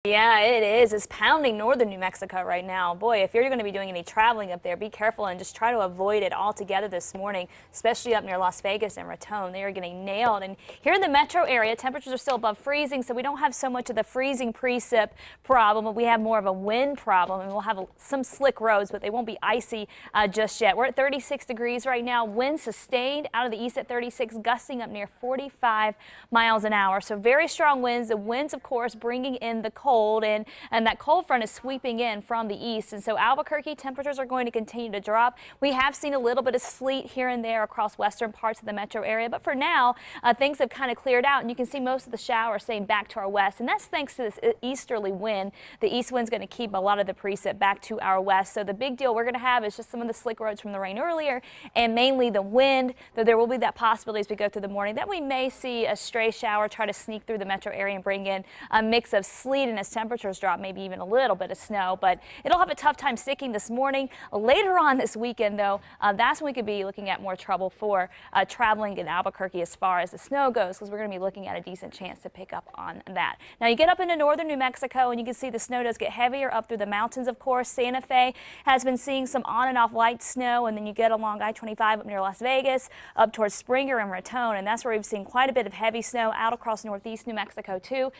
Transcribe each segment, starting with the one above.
Yeah, it is. It's pounding northern New Mexico right now. Boy, if you're going to be doing any traveling up there, be careful and just try to avoid it altogether this morning, especially up near Las Vegas and Raton. They are getting nailed. And here in the metro area, temperatures are still above freezing, so we don't have so much of the freezing precip problem, but we have more of a wind problem, and we'll have some slick roads, but they won't be icy just yet. We're at 36 degrees right now. Wind sustained out of the east at 36, gusting up near 45 miles an hour. So very strong winds. The winds, of course, bringing in the cold, and that cold front is sweeping in from the east, and so Albuquerque temperatures are going to continue to drop. We have seen a little bit of sleet here and there across western parts of the metro area, but for now things have kind of cleared out, and you can see most of the showers staying back to our west, and that's thanks to this easterly wind. The east wind's going to keep a lot of the precip back to our west, so the big deal we're going to have is just some of the slick roads from the rain earlier, and mainly the wind, though there will be that possibility as we go through the morning that we may see a stray shower try to sneak through the metro area and bring in a mix of sleet, and as temperatures drop, maybe even a little bit of snow, but it'll have a tough time sticking this morning. Later on this weekend, though, that's when we could be looking at more trouble for traveling in Albuquerque as far as the snow goes, because we're going to be looking at a decent chance to pick up on that. Now, you get up into northern New Mexico, and you can see the snow does get heavier up through the mountains, of course. Santa Fe has been seeing some on and off light snow, and then you get along I-25 up near Las Vegas, up towards Springer and Raton, and that's where we've seen quite a bit of heavy snow out across northeast New Mexico, too.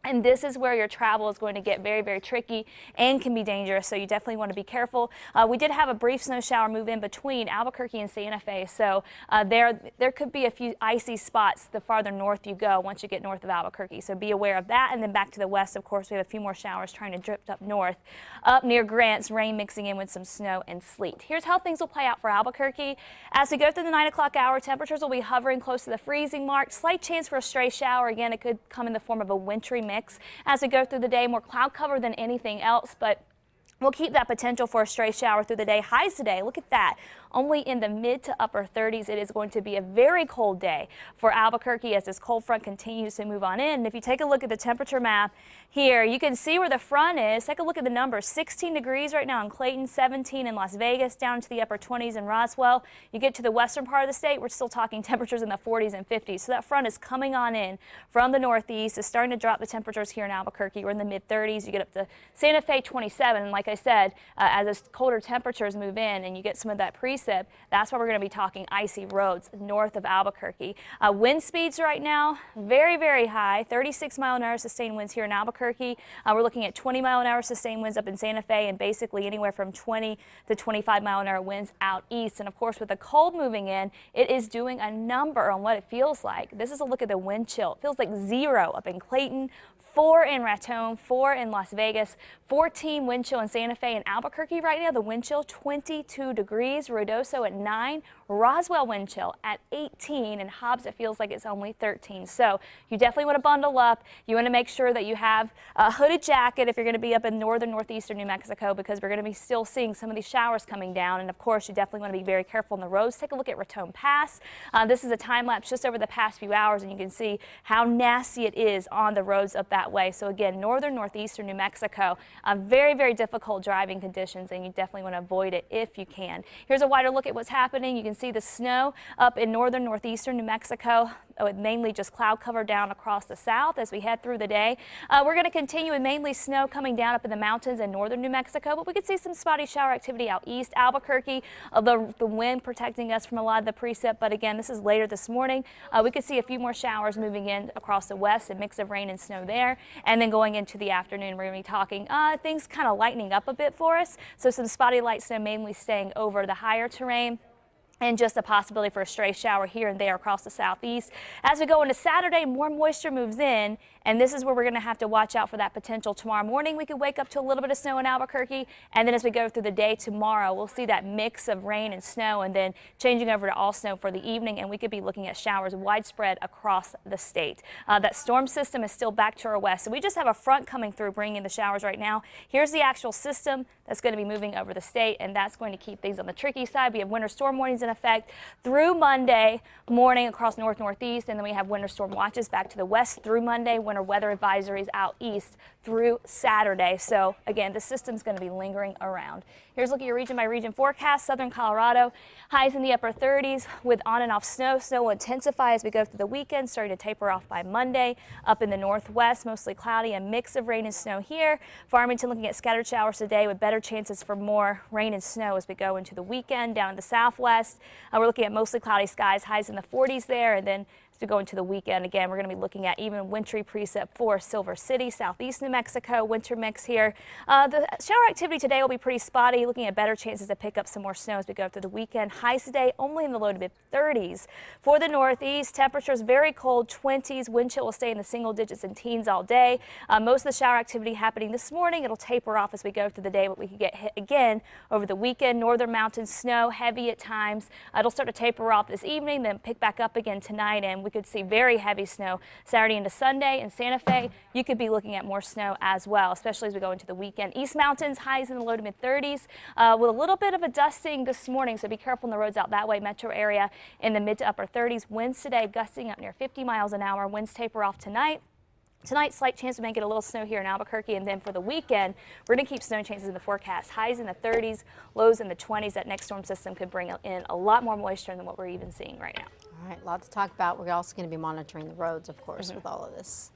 And this is where your travel is going to get very, very tricky and can be dangerous, so you definitely want to be careful. We did have a brief snow shower move in between Albuquerque and Santa Fe, so there could be a few icy spots the farther north you go once you get north of Albuquerque, so be aware of that. And then back to the west, of course, we have a few more showers trying to drift up north. Up near Grants, rain mixing in with some snow and sleet. Here's how things will play out for Albuquerque. As we go through the 9 o'clock hour, temperatures will be hovering close to the freezing mark. Slight chance for a stray shower. Again, it could come in the form of a wintry mix. As we go through the day, more cloud cover than anything else, but we'll keep that potential for a stray shower through the day. Highs today, look at that, only in the mid to upper 30s. It is going to be a very cold day for Albuquerque as this cold front continues to move on in. And if you take a look at the temperature map here, you can see where the front is. Take a look at the numbers. 16 degrees right now in Clayton, 17 in Las Vegas, down to the upper 20s in Roswell. You get to the western part of the state, we're still talking temperatures in the 40s and 50s. So that front is coming on in from the northeast. It's starting to drop the temperatures here in Albuquerque. We're in the mid 30s. You get up to Santa Fe 27. And like I said, as those colder temperatures move in and you get some of that precip, that's why we're going to be talking icy roads north of Albuquerque. Wind speeds right now, very, very high, 36-mile-an-hour sustained winds here in Albuquerque. We're looking at 20-mile-an-hour sustained winds up in Santa Fe, and basically anywhere from 20 to 25-mile-an-hour winds out east. And of course, with the cold moving in, it is doing a number on what it feels like. This is a look at the wind chill. It feels like 0 up in Clayton, 4 in Raton, 4 in Las Vegas, 14 wind chill in Santa Fe. and Albuquerque right now, the wind chill 22 degrees, Ruidoso at 9, Roswell wind chill at 18, and Hobbs it feels like it's only 13. So you definitely want to bundle up. You want to make sure that you have a hooded jacket if you're going to be up in northern northeastern New Mexico, because we're going to be still seeing some of these showers coming down. And of course, you definitely want to be very careful on the roads. Take a look at Raton Pass. This is a time lapse just over the past few hours, and you can see how nasty it is on the roads up that way. So again, northern northeastern New Mexico, very, very difficult driving conditions, and you definitely want to avoid it if you can. Here's a wider look at what's happening. You can see the snow up in northern northeastern New Mexico, with mainly just cloud cover down across the south as we head through the day. We're going to continue with mainly snow coming down up in the mountains in northern New Mexico, but we could see some spotty shower activity out east. Albuquerque, the wind protecting us from a lot of the precip, but again, this is later this morning. We could see a few more showers moving in across the west, a mix of rain and snow there, and then going into the afternoon, we're going to be talking things kind of lightening up a bit for us. So some spotty light snow mainly staying over the higher terrain, and just a possibility for a stray shower here and there across the southeast. As we go into Saturday, more moisture moves in, and this is where we're going to have to watch out for that potential. Tomorrow morning, we could wake up to a little bit of snow in Albuquerque, and then as we go through the day tomorrow, we'll see that mix of rain and snow, and then changing over to all snow for the evening, and we could be looking at showers widespread across the state. That storm system is still back to our west, so we just have a front coming through bringing the showers right now. Here's the actual system that's going to be moving over the state, and that's going to keep things on the tricky side. We have winter storm warnings in effect through Monday morning across north northeast, and then we have winter storm watches back to the west through Monday, winter weather advisories out east through Saturday. So again, the system's going to be lingering around. Here's a look at your region by region forecast. Southern Colorado, highs in the upper 30s with on and off snow. Snow will intensify as we go through the weekend, starting to taper off by Monday. Up in the northwest, mostly cloudy, a mix of rain and snow here. Farmington looking at scattered showers today with better chances for more rain and snow as we go into the weekend. Down in the southwest, we're looking at mostly cloudy skies, highs in the 40s there, and then as we go into the weekend, again, we're going to be looking at even wintry precip for Silver City, southeast New Mexico, winter mix here. The shower activity today will be pretty spotty, looking at better chances to pick up some more snow as we go through the weekend. Highs today only in the low to mid 30s. For the northeast, temperatures very cold, 20s. Wind chill will stay in the single digits and teens all day. Most of the shower activity happening this morning. It'll taper off as we go through the day, but we could get hit again over the weekend. Northern mountains, snow heavy at times. It'll start to taper off this evening, then pick back up again tonight, and we could see very heavy snow Saturday into Sunday. In Santa Fe, you could be looking at more snow as well, especially as we go into the weekend. East Mountains, highs in the low to mid 30s with a little bit of a dusting this morning, so be careful on the roads out that way. Metro area in the mid to upper 30s. Winds today gusting up near 50 miles an hour. Winds taper off tonight. Tonight, slight chance we may get a little snow here in Albuquerque, and then for the weekend, we're going to keep snow chances in the forecast. Highs in the 30s, lows in the 20s. That next storm system could bring in a lot more moisture than what we're even seeing right now. All right, a lot to talk about. We're also going to be monitoring the roads, of course, with all of this.